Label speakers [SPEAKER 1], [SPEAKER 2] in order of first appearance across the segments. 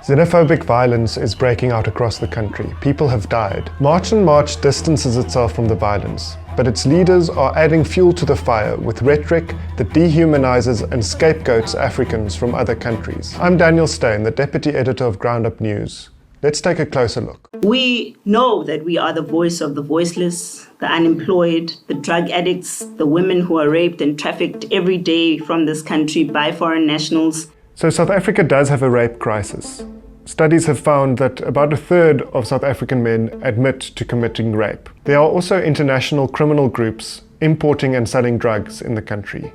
[SPEAKER 1] Xenophobic violence is breaking out across the country. People have died. March on March distances itself from the violence, but its leaders are adding fuel to the fire with rhetoric that dehumanizes and scapegoats Africans from other countries. I'm Daniel Steyn, the Deputy Editor of Ground Up News. Let's take a closer look.
[SPEAKER 2] We know that we are the voice of the voiceless, the unemployed, the drug addicts, the women who are raped and trafficked every day from this country by foreign nationals.
[SPEAKER 1] So South Africa does have a rape crisis. Studies have found that about a third of South African men admit to committing rape. There are also international criminal groups importing and selling drugs in the country.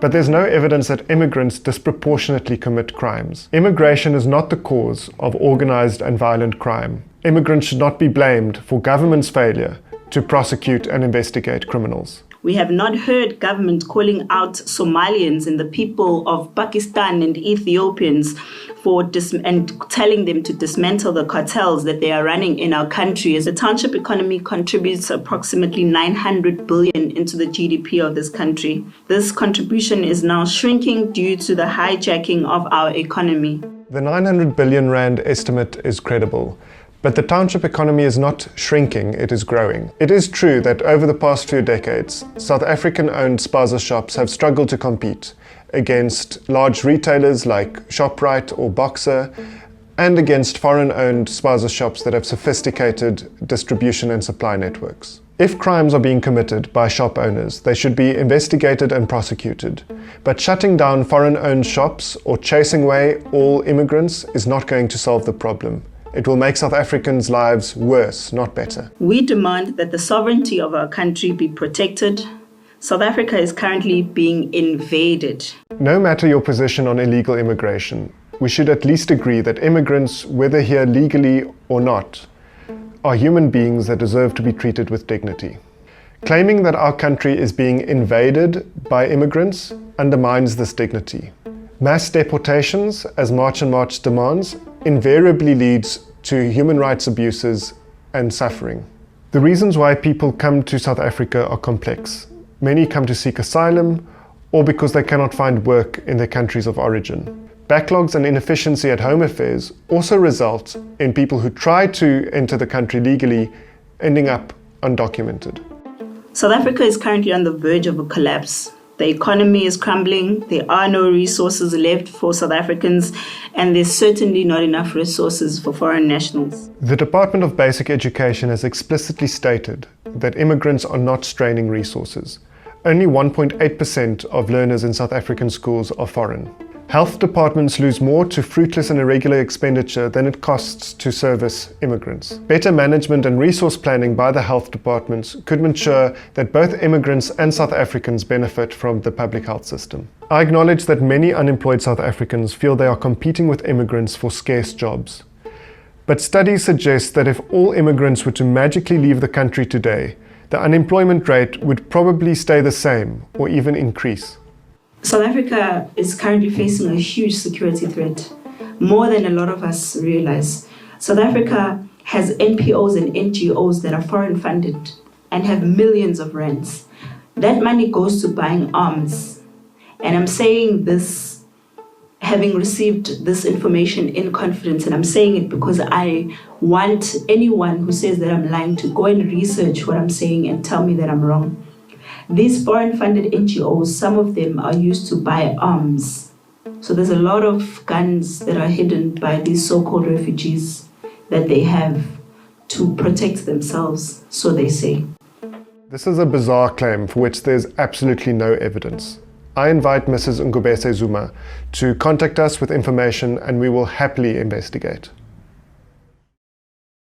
[SPEAKER 1] But there's no evidence that immigrants disproportionately commit crimes. Immigration is not the cause of organized and violent crime. Immigrants should not be blamed for government's failure to prosecute and investigate criminals.
[SPEAKER 2] We have not heard government calling out Somalians and the people of Pakistan and Ethiopians and telling them to dismantle the cartels that they are running in our country. As the township economy contributes approximately 900 billion into the GDP of this country. This contribution is now shrinking due to the hijacking of our economy.
[SPEAKER 1] The 900 billion rand estimate is credible. But the township economy is not shrinking, it is growing. It is true that over the past few decades, South African-owned spaza shops have struggled to compete against large retailers like Shoprite or Boxer, and against foreign-owned spaza shops that have sophisticated distribution and supply networks. If crimes are being committed by shop owners, they should be investigated and prosecuted. But shutting down foreign-owned shops or chasing away all immigrants is not going to solve the problem. It will make South Africans' lives worse, not better.
[SPEAKER 2] We demand that the sovereignty of our country be protected. South Africa is currently being invaded.
[SPEAKER 1] No matter your position on illegal immigration, we should at least agree that immigrants, whether here legally or not, are human beings that deserve to be treated with dignity. Claiming that our country is being invaded by immigrants undermines this dignity. Mass deportations, as March on March demands, invariably leads to human rights abuses and suffering. The reasons why people come to South Africa are complex. Many come to seek asylum or because they cannot find work in their countries of origin. Backlogs and inefficiency at Home Affairs also result in people who try to enter the country legally ending up undocumented.
[SPEAKER 2] South Africa is currently on the verge of a collapse. The economy is crumbling, there are no resources left for South Africans, and there's certainly not enough resources for foreign nationals.
[SPEAKER 1] The Department of Basic Education has explicitly stated that immigrants are not straining resources. Only 1.8% of learners in South African schools are foreign. Health departments lose more to fruitless and irregular expenditure than it costs to service immigrants. Better management and resource planning by the health departments could ensure that both immigrants and South Africans benefit from the public health system. I acknowledge that many unemployed South Africans feel they are competing with immigrants for scarce jobs. But studies suggest that if all immigrants were to magically leave the country today, the unemployment rate would probably stay the same or even increase.
[SPEAKER 2] South Africa is currently facing a huge security threat, more than a lot of us realize. South Africa has NPOs and NGOs that are foreign funded and have millions of rands. That money goes to buying arms. And I'm saying this, having received this information in confidence, and I'm saying it because I want anyone who says that I'm lying to go and research what I'm saying and tell me that I'm wrong. These foreign-funded NGOs, some of them are used to buy arms. So there's a lot of guns that are hidden by these so-called refugees that they have to protect themselves, so they say.
[SPEAKER 1] This is a bizarre claim for which there's absolutely no evidence. I invite Mrs. Ngobese-Zuma to contact us with information and we will happily investigate.